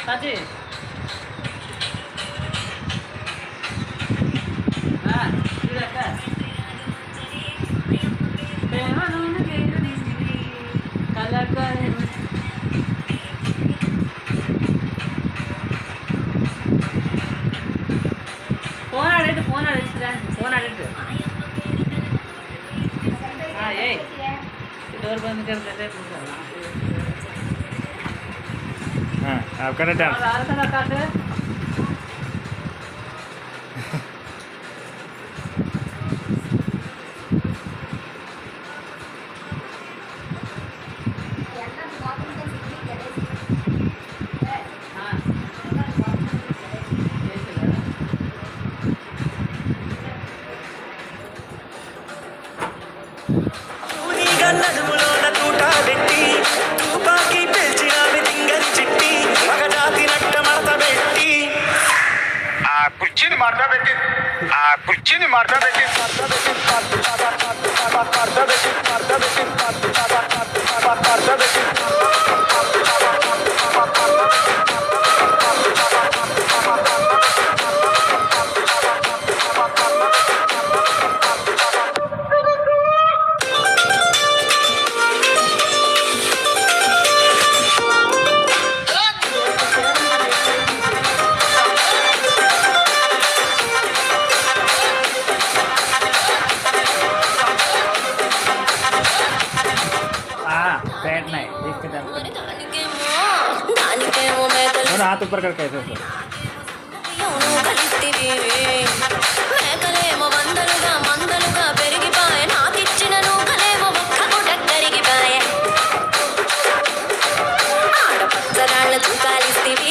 Tadi. Sudah kan? Phone आड़े हाँ ये डोर बंद कर देते हाँ आपका ना डांस కుర్చీని మార్దా పెట్టి కుర్చీని మార్దా పెట్టి बैठ नहीं देख के डांस दोनों हाथ ऊपर करके ऐसे ऐसे చూకాలిస్తివి